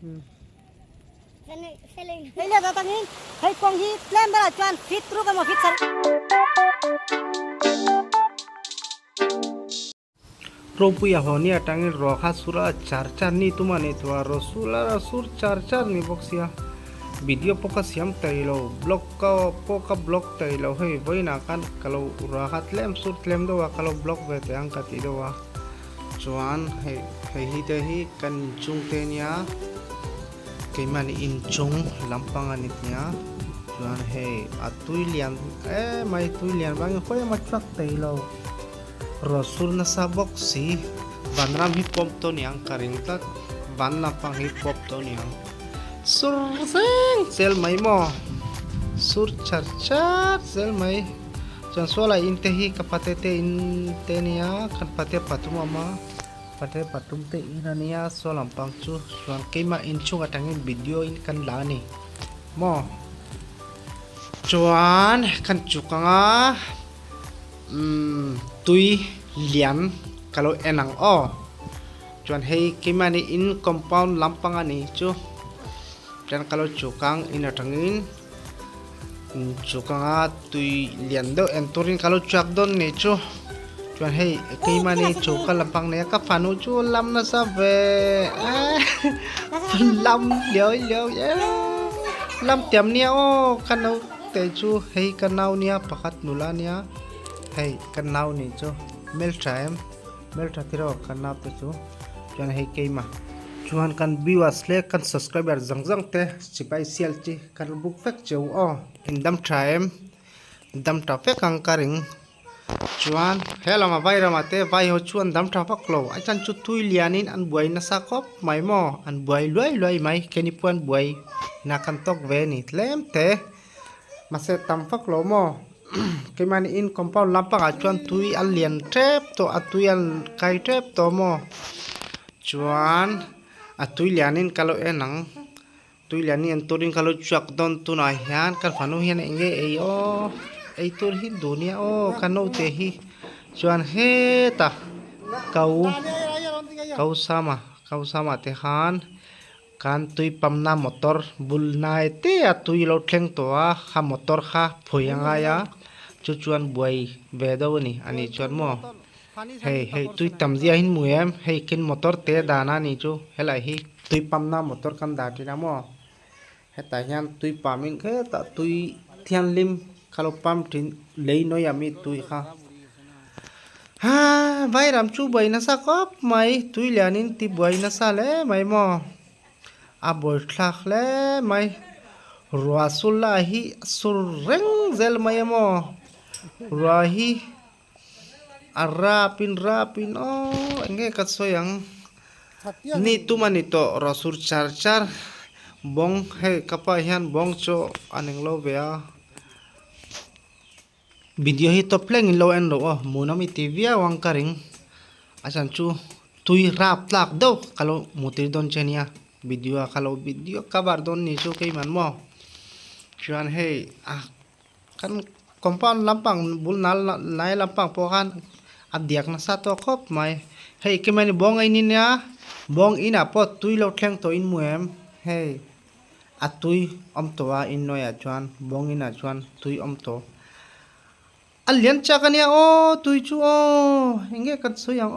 Hei lihat datang ini, hei kong hi plan bala cuan fit terus kamu fit sar. Ropu ya honi atangin roha sura charchar ni tumane tua rosula sur charchar ni boksia video poka siam tailo blog ka poka blog tailo hei boina kan kalau rahat lem sur lem do kalau blog bete angkat itu wa cuan hei hi kan chung tenya keimani incung lampangan itnya cuan hei atuilian mai tuilian bang hoi macak tailo Rasul na sabok si banram hip hop to niyang karingtat ban lapang hip hop to niyang sur sel mai mo sur char sel mai jan sola intehi kapatete inte niya kan pate patum ama pate patum te inania solam pangchu suan kema inchung atangin video in kan lani mo cuan kan cukanga tui lian kalau enang cuan hei kimani in compound lampangan ni cu dan kalau cukang in atangin cukang tui lian do enturin kalau cuak don ni cu cuan hei kimani cukang lampang ni ka panu cu lam na sabe lam liao lam tiam nia kanau te cu hei kanau nia pakat nula nia hei kanau ni cu mel tiro kanau te cu cuan hei keima cuan kan viewers le kan subscriber zang te sipai sial ci kan book fek cu indam ta fek ang karing cuan hela ma vai ramate vai ho cuan dam ta fak lo achan cu tui lianin an buai na sakop mai mo an buai loi mai keni puan buai na kan tok ve ni lem te mase tam fak lo mo keimani in compound lampang acuan tui alien trap to atui al kai trap to mo cuan atui lianin kalau enang tui lianin turin kalau cuak don tu nahian kan fanu hian enge ei tur hi dunia kanu te hi cuan he ta kau sama te han kan tui pamna motor bul nai te atui lo thleng to ha motor kha phoyanga ya cuan buai vedo ni ani chuan mo hei tui tamzia hin muem hei kin motor te dana ni chu helai hi tui pamna motor kan da ti na mo heta hian tui pamin khe ta tui thian lim kalau pam tin lei noi ami tui kha vai ram chu bai na sa kop mai tui lianin ti buai na sa le mai mo a boi thlak le mai ruasullahi surreng zel mai mo rahi rapin enge kat soyang ni tuman ito rasur char bong he kapa hian bong cho aning lo bea video hi to pleng in lo en lo munami tv wang karing asan chu tui rap tlak do kalau mutir don chenia kalau video kabar don ni chu kei man mo chuan hey kan compound lampang bul nai lampang pokan adiak na sa to khop mai hei kemani bong ai ni nia bong ina pot tui lo thleng to in muem hei atui om towa in noya chuan bong ina chuan tui om to alian chakania tui chu enge kat soyang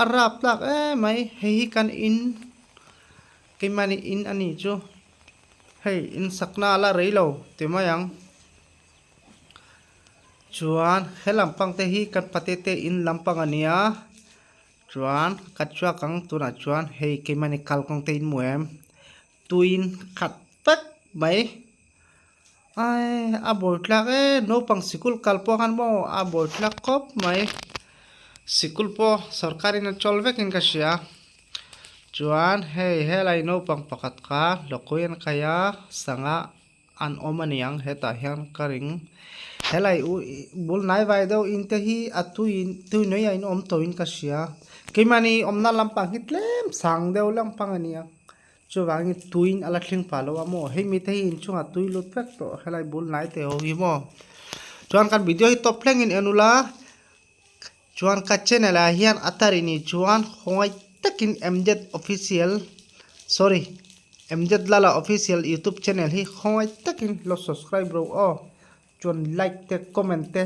arap lak mai hei kan in kemani in ani chu hei in sakna la reilo temayang chuan he lampang te hi kan patete in lampang ania chuan kachua kang tuna chuan hei keimani kalkong te in muem tuin khat tak mai a bol tlak no pang sikul kalpo kan mo a bol tlak kop mai sikul po sarkari na cholvek in kasia chuan hei helai no pang pakat ka lokoyan kaya sanga an omaniang heta hian karing helai bul nai vai do inte hi tu noi in om to in kasia keimani omna lampang hitlem sang deu lampang ania chuwangi tuin ala thling palo amo hei mi te in chunga tui lut pek to helai bul nai te ho hi mo chuan kan video hi top pleng in enula chuan ka channel a hian atari ni chuan hoi takin MZ official sorry MZ Lala official YouTube channel hi khoi takin lo subscribe ro o chuan like te comment te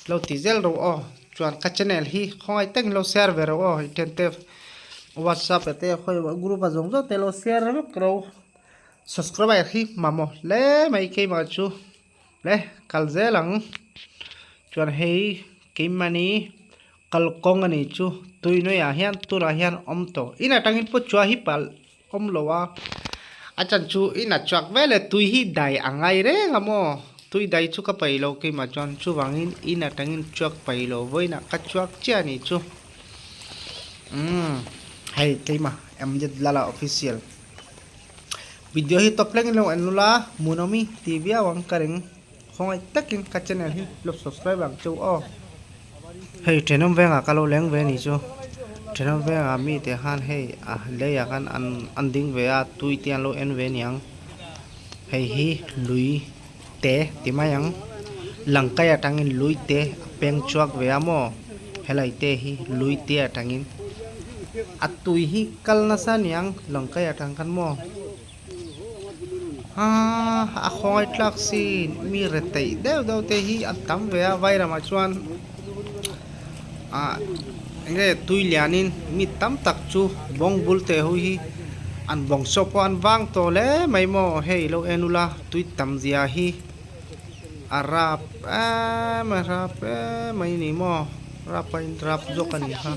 lo tizel ro o chuan ka channel hi khoi takin lo share ve ro o ten te WhatsApp te khoi group azong zo te lo share ro subscribe hi mamo le mai ke ma chu le kalzelang chuan hei keimani kalkong ani chu tuino ya hian tura hian omto ina tangin po chua hi pal om lowa achan chu ina chak vele tui hi dai angai re ngamo tui dai chu ka pailo ke ma chuan chu wangin ina tangin chuak pailo voina ka chuak cha ni chu hai keima MZ Lala official video hi top leng lo anula munomi tv awang karing khoi takin ka channel hi lo subscribe ang chu o hei trenom venga kalo leng ve ni chu trenom venga mi te han hei le ya kan an ding ve a tui tian lo en ve niang hei hi lui te timayang langkai atangin lui te peng chuak ve amo helai te hi lui te atangin atui hi kalna sa niang langkai atang kan mo a khoi tlak sin mi retei deu te hi atam ve a vaira ma chuan nge tui lianin mi tam tak chu bong bul te hui hi an bong sopo an wang to le mai mo hei lo enula tui tam zia hi arap marap mai ni mo rapain rap zo kan ha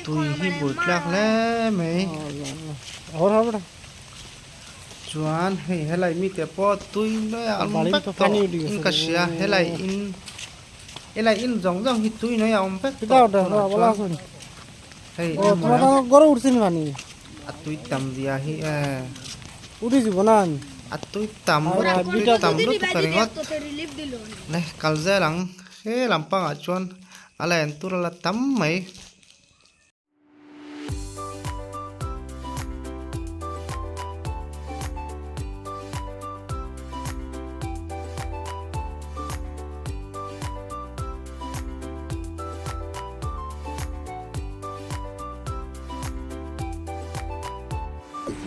tui hi bul tlak le mai hor chuan hei helai mi te po tui no ya almum pek to in ka sia helai in jong hi tui no ya pek to wala so ni hei toda goro ursin mani atui tam dia hi uri jibonan atui tam lu to karingot le kalzelang he lampang a chuan ala en turala tam mai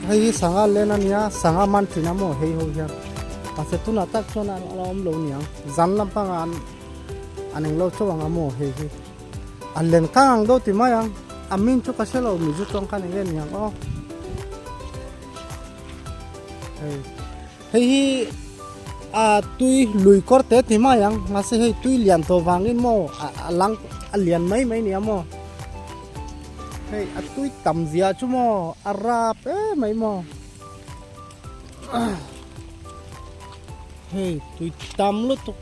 hei sanga lena nia sanga man thina mo hei ho hian ase tuna tak chona om lo niang zan lampang aneng lo chawang amo hei hi alen kang do ti mayang amin chu ka selo mi ju tong kan ngen niang o hei hi tui lui korte ti mayang ngase hei tui lian to wangin mo alang alian mai ni amo hei atui tam zia chu mo arap mai mo hei tui tam lu tuk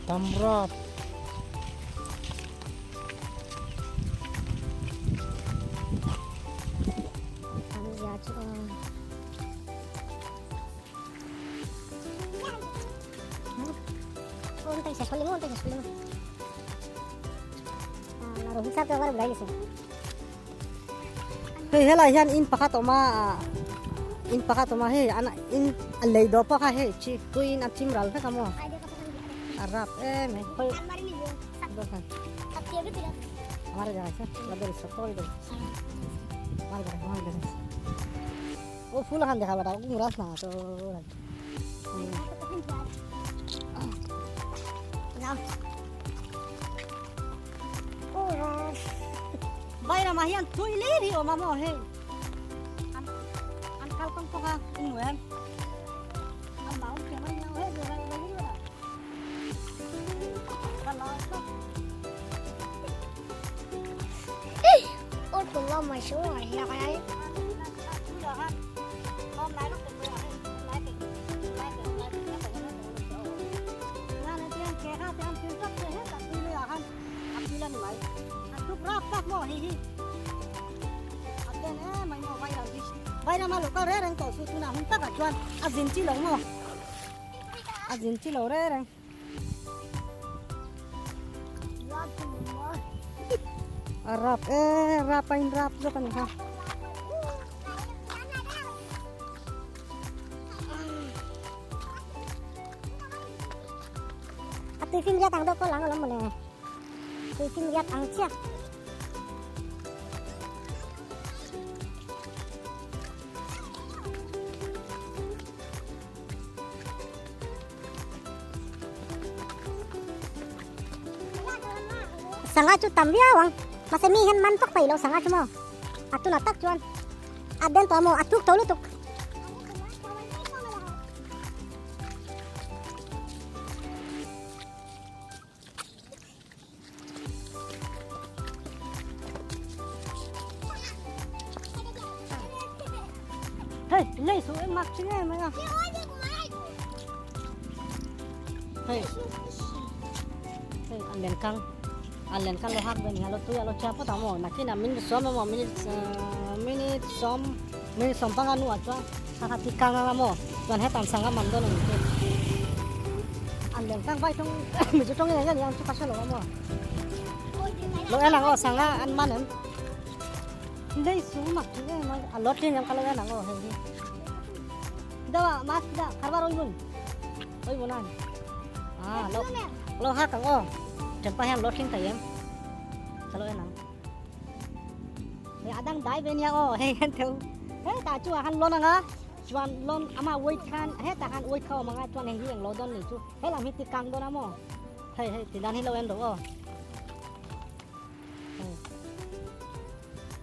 tam rap hei helai hian in pakhat oma hei ana in alei do pa kha hei chi tuin a chimral kha kamo arap me hoi dokan amar ja sa ladar sokol do mal o ful han dekha bata nguras na to Bayra mahian tui leri o mamo he. An kalkong ko ka ingwen. An baon ke man nhau he dura lagi dura. Kalau ko. Ôi tụi lo mà xuống rồi là cái Hôm nay nó cũng vừa hết. Lại thì Nga này tiền kẻ ha tiền tiền rất hết cả tui lừa han. Tui lên lại. Túc rap tak mo hi aten mai mo vai ra malu ka re reng to su tuna hun tak a chuan azin chi lo mo azin chi lo re reng arap rapain rap zo kan ha ati phim ra tang do ko lang lắm mà nè Itu lihat angsia. Sanga chu tambia wang. Masa mi hen mantok pai lo sanga chu mo. Atu latak chuan. Aden to mo atuk to lutuk. Hey, lấy số em mặc chứ nghe mày à? Hey, hey, anh lên căng lo hắc bên nhà lo tui lo chapa tao mo, nak kina minit som pangan nu aja, kakak tikang lah mo, tuan hetan sangga mando nih. Anh lên căng vai trong, mình trong cái này yang suka selo mo. Lo enak oh sangga an man em. Lấy số mặc chứ nghe mày, lót lên yang kalau enak oh hey. Dah mas dah, karbar oi bunan. Ah, lo hak kang oh. Jempa yang loading tay em. Salo enang. Ya adang dai ben ya oh he kan tu. He ta chu han lon nga. Chuan lon ama woi khan he ta han woi khaw manga chuan he yang lodon ni chu. He lam hiti kang do na mo. He ti dan hi lo en do oh.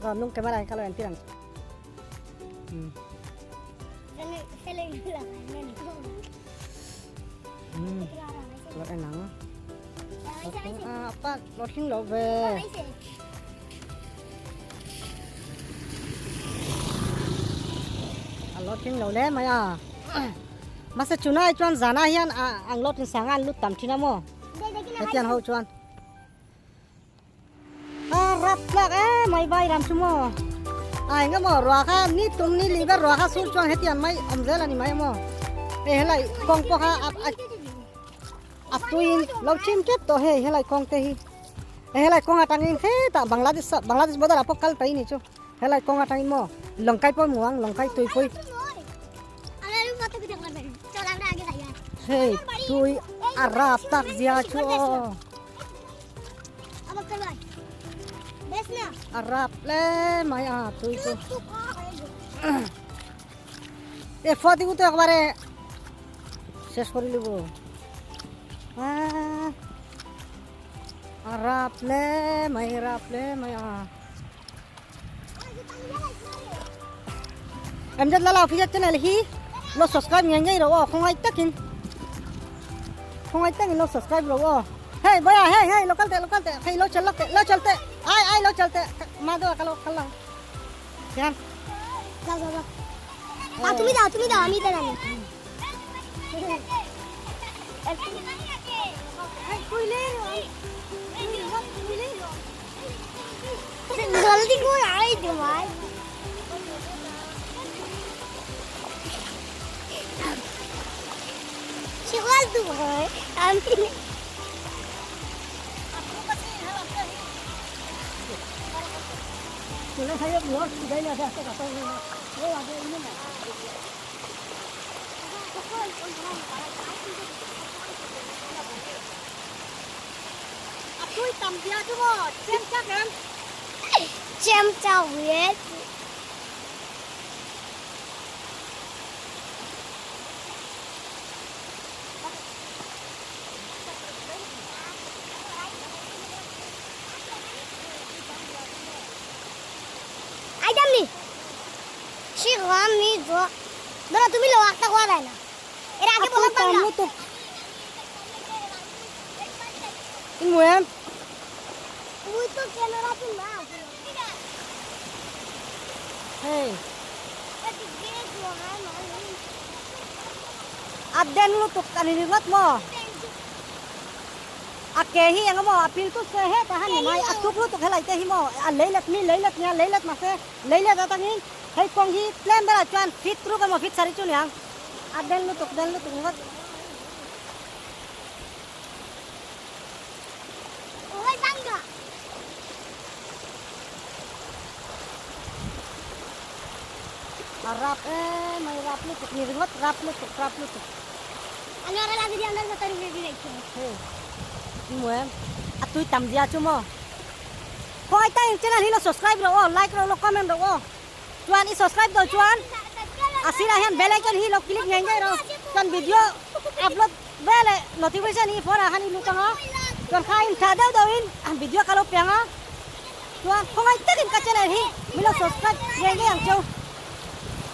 Rồi nung camera này kalau en tirang. Lo enang. Apa loading lo về loading lo le mày à masa chunai chuan zana hian ang loading sangan lut tam thina mo hetian ho chuan rap lak mai bai ram chumo ai nga mo ro kha ni tum ni liver ro kha sur chuan hetian mai omzel ani mai mo helai kong po kha atuin lo chim ket to he helai kong te hi helai kong atangin he ta Bangladesh bodar apokal tai ni chu helai kong atangin mo longkai po muang longkai tui poi hey tui arab tak zia chu arab le maya tui chu e fodi uto ekbare শেষ করে লিব Raple maya. Em rất là lao phía trên này hi. Lo subscribe nhanh rồi không ai takin. Lo subscribe rồi. Hey boya hey local te. Hey lo chalte. Ai lo chalte. Ma do kalau. Yan. তুমি দাও আমি দেন जल्दी को आई दिमाग शिवाल तू है aunty Boleh saya buat budaya ada kata ini. Oh ada ini nak. Aku hitam dia tu mo, cem kan? Cem cawet. Aidam ni. Shiram ni jo. Dona tumi lo akta kwa dai na. Era age bola tang na. Ini em. Ui to camera tu na. Hey. Ati ge jo ha na. Aden lu tuk kaningat mo. Akehi yang mo apil tu sehe tahan ni mai atuk lu tuk helai te hi mo. Leilat nya leilat mase. Leilat datangin. Hei kong hi plan bela cuan fit tru ka mo fit sari chu yang. Aden lu tuk ngat. Oi tangga. Arap mai rap lu tuk ni ngat rap lu tuk. Ani orang lagi di andar satu ribu direct. Hey. Ini em. atui tam dia chumo khoi ta channel hi lo subscribe ro like ro comment ro chuan i subscribe do chuan asira hian bell icon hi lo click ngai ngai ro chuan video upload bele notification hi phone han i lutanga chuan khain tha dau dau in video kalo pianga chuan khoi takin ka channel hi milo subscribe ngai ngai ang chau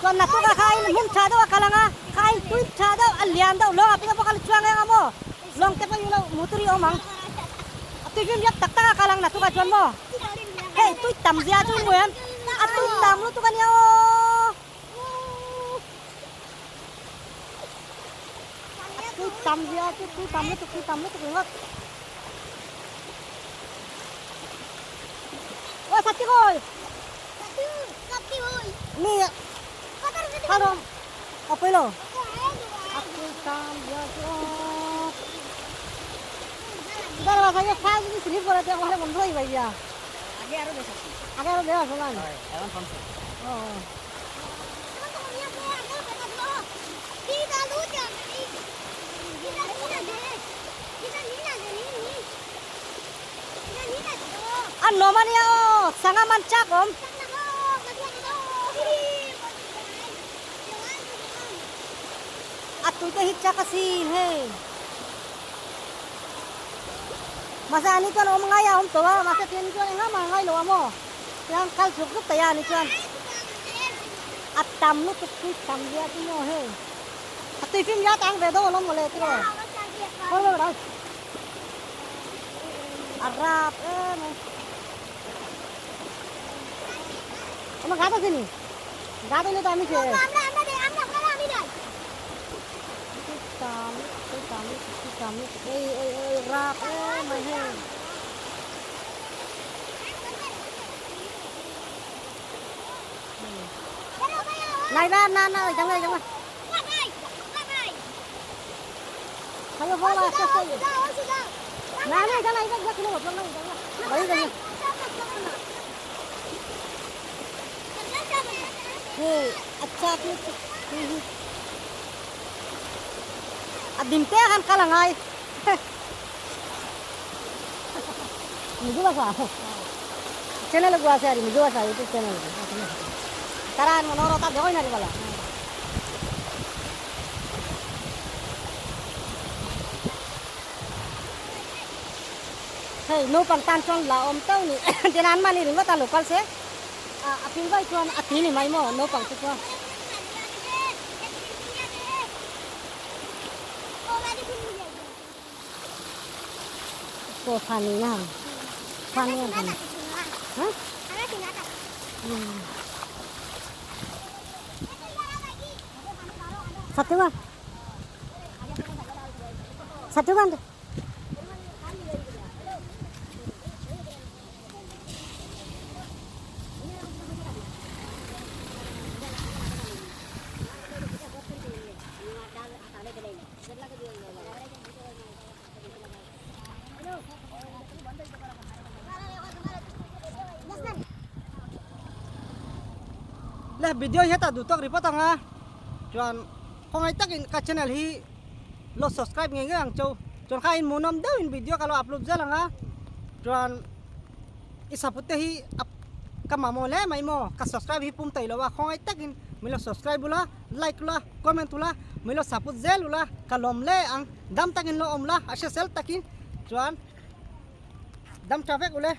chuan na to ka khain mum tha dau kalanga khain tui tha dau alian dau lo apika pokal chuang ngai amo long te pa yulo muturi omang tui vim yak tak tak kalang na to ka chuan mo hey tui tam dia chu moyan atui tam lu tu kan ya tui tam dia chu tui tam lu tu ngot oi sati koi ni halo apa lo atui tam dia chu Dar bahasa khas ni slip করে তে আমারে বন্ধ হই ভাইয়া আগে আরো দেওয়া সমান এখন 500 ও an nomania o sanga mancha kom atui te hitcha kasin he masa ani kan om ngaya om towa masa tin chuan nga ma ngai lo amo yang kal chuk tu taya ni chuan atam lu tu tam dia tu no he atui phim ya tang ve do lo mo le ti ro ho lo ra arap no om ga ta sini ga ta le ta mi che tam ei rap mai he này ra na chẳng này hayo hola sese na này chẳng này chắc nó một lần đấy rồi hey अच्छा की adim te kan kalangai muju bahasa channel gua sari muju bahasa itu channel taran monoro ta doi na bala hey no pang tan chong la om tau ni tenan mani ringo ta lokal se apin vai chuan athini mai mo no pang chu ko phani na phani na ha satu kan le video hi ta du tok report anga chuan khongai takin ka channel hi lo subscribe nge ang chou chuan kha in monom deu in video ka lo upload jalanga chuan isapute hi kamamo le mai mo ka subscribe hi pum tai lo wa khongai takin milo subscribe ula like ula comment ula milo saput zel ula kalom le ang dam takin lo omla asha sel takin chuan dam traffic ule